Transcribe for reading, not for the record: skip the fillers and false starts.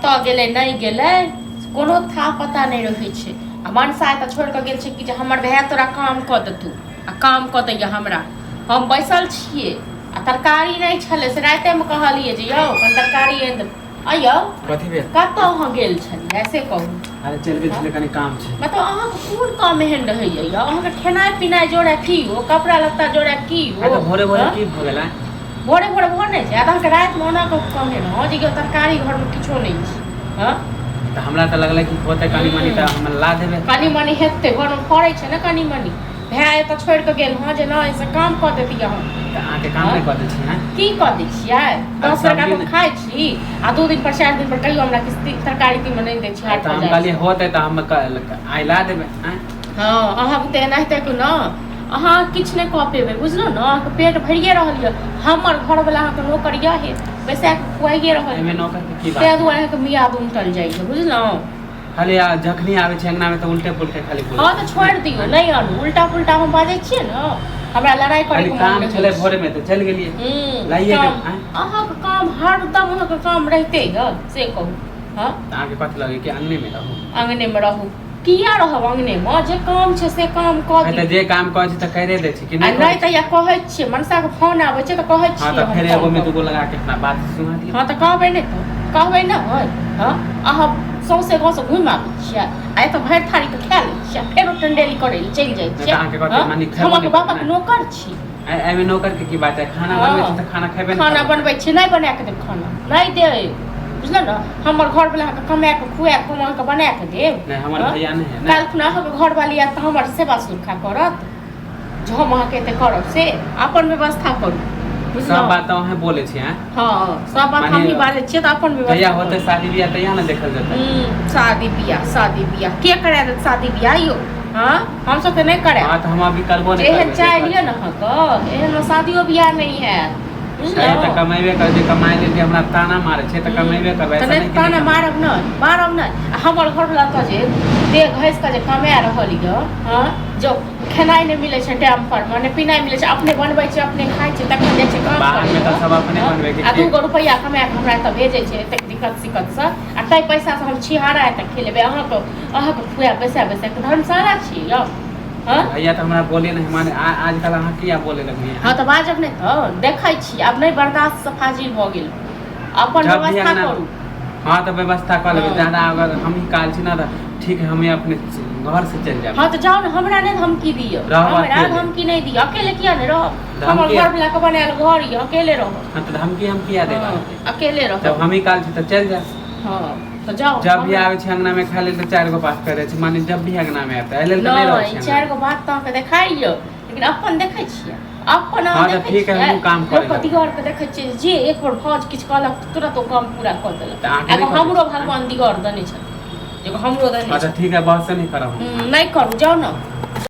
कतऽ गेलै नहीं गेलै कोनो था पता नहीं रहै छै। आ मनसा एतऽ छोड़ कऽ गेल छै कि जे हमर भाय तोरा काम कऽ देतू आ काम कऽ दैया हमरा। हम बैसल छियै आ तरकारी नहीं छलै से रातेमे कहलियै जे यौ कनि तरकारी आनि देबै। अयौ कथी भेल? कतऽ अहाँ गेल छलियै ऐसे कहू। अरे चल गेल छलै कनि काम छै। मतलब अहाँके कोन काम एहन रहैया यौ? अहाँके खेनाइ पिनाइ जोड़े की हो, कपड़ा लत्ता जोड़े की हो? तो भोरे भोरे की भ गेला? भोरे भोरे भोर नहीं छै अहाँके रातिमे ओना कऽ कहने रहौं जे तरकारी घरमे किछो नहीं छै। हाँ तऽ हमरा तऽ लगलै कि होतै कनि मनि तऽ हम ला देबै। कनि मनि हेतै घरमे फड़ै छै ने कनि मनि। भाय एतऽ छोड़ि कऽ गेल हाँ जे नहि से काम कऽ देती अहाँ। तऽ अहाँके काम नहि कऽ दै छी हैं? की कऽ दै छियै? 10 टका तो खाइ छी आ 2 दिन पर 4 दिन पर कहियो हमरा किछु तरकारी तीमन नहीं दै छी। तऽ हम कहलियै होतै तऽ हम आइ ला देबै हैं? हाँ अहाँके तऽ एनाहिते कि न अहाँ किछु नहीं कऽ पेबै बुझलहुँ ने। अहाँके पेट भरिए रहल यऽ। हमर घरवला अहाँके नौकर यऽ हे बैसा कऽ खुआइए रहल एहिमे नौकर के की बात? ताहि दुआरे अहाँके मियाद उमटल जाइए बुझलहुँ। खाली जखनी आबै छै अंगना में तऽ उल्टे पुल्टे खाली बोलै। हाँ तो छोड़ दियो नहीं आनू उल्टा पुल्टा हम बाजै छियै ने हमरा लड़ाई करे के काम छलै भोरे में तो चल गेलियै लाइए के। अहाँके काम हरदम अहाँके काम रहते यऽ से कहू। हाँ अहाँके कथी लगे कि अंगने में रहू? अंगने में रहू किया रहब अंगने में? जे काम छै से काम कऽ तऽ जे काम कहै छी तऽ करे दै छी कि नहीं? नहीं तऽ या कहै छियै मनसा के फोन आबै छै तऽ कहै छियै। हाँ तऽ फिर एगो में दूगो लगा के अपना बात सुना दियौ। हाँ तऽ कहबै नहि तऽ कहबै ने हाँ अहाँ सौंसे गाँव से घुमि आबै छियै आ एतऽ भरि थारी के खा लै छियै फेरो टंडेली करे लए चलि जाइ छियै। हम अहाँके बाबा के नौकर छी। एहिमे नौकर के की बात है? खाना बनबै छी तऽ खाना खेबे खाना बनबै छी नहीं बना के देब खाना नहीं देब बुझल ने। हमर घर वाला अहाँके कमा के खुआ के हम अहाँके बना के देब। नहीं हमर भैया नहीं है काल्हि खुना अहाँके घर वाली आयत तऽ हमर सेवा सुरक्षा करत जो हम अहाँके एते करब से अपन व्यवस्था करू। सब बात तो अहाँ बोले छी हैं? हाँ सब बात हम ही बाजै छियै तऽ अपन व्यवस्था जहिया होतै शादी बियाह तहिया ना देखल जेतै। शादी बियाह के करा देत शादी बियाह यो? हाँ हम सब तो नहीं करे। हाँ तो हम अभी करबो नहीं एहन चाह लियो ना अहाँके एहन शादियो बियाह नहीं है तऽ कमेबे कर जे कमाइ लेल हमरा ताना मारै छै तऽ कमेबे करबै। तऽ नहीं ताना मारब नहीं हमर घर वाला तऽ जे देह घैस के जे कमा रहल यऽ हाँ जो खेनाइ नहीं मिलै छै टाइम पर मने पिनाइ मिलै छै अपने बनबै छै अपने खाइ छै तखन जाइ छै काम बाहर में तऽ सब अपने बनबै के। आ 2 रुपया कमा के हमरा एतऽ भेजै छै एतेक दिक्कत सिक्कत से आ ताहि पैसा से हम छिहारा एतऽ खेलेबै अहाँके खुआ बैसा के धर्मशाला छियै यौ। भैया तो हमरा बोले नहीं माने आजकल अहाँ किया बोले लगलियै? हाँ तो बाजब नहीं तो देखै छी अब नहीं बर्दाश्त से फाजिल भ गेल अपन व्यवस्था करू। हाँ तो व्यवस्था कर लेबै ज्यादा अगर हम ही काल छी ना तो ठीक है हमें अपने घर से चल जाए। हाँ तो जाओ ना हमरा नहीं धमकी दियो हमरा धमकी नहीं दियो अकेले किया नहीं रहो हमर घर वाला के बनायल घर ये अकेले रहो। हाँ तो धमकी हम किया देबा? अकेले रहो जब हम ही काल छी तो चल जा। हाँ तो जाओ जब भी आवे छै अंगना में खा ले तो 4 गो बात करे छै माने जब भी अंगना में आता है ले नहीं रहो छै 4 गो बात तो अहाँके देखाइयो लेकिन अपन देखै छियै अपन हाँ तो ठीक है हम काम करे दिगार के देखै छियै जे एक बार भौज किछ कहलक तुरंत ओ काम पूरा कर देलक। एगो हमरो भगवान दिगार देने छै एगो हमरो देने छै। अच्छा ठीक है बहस नहीं करब नहीं करू जाओ ना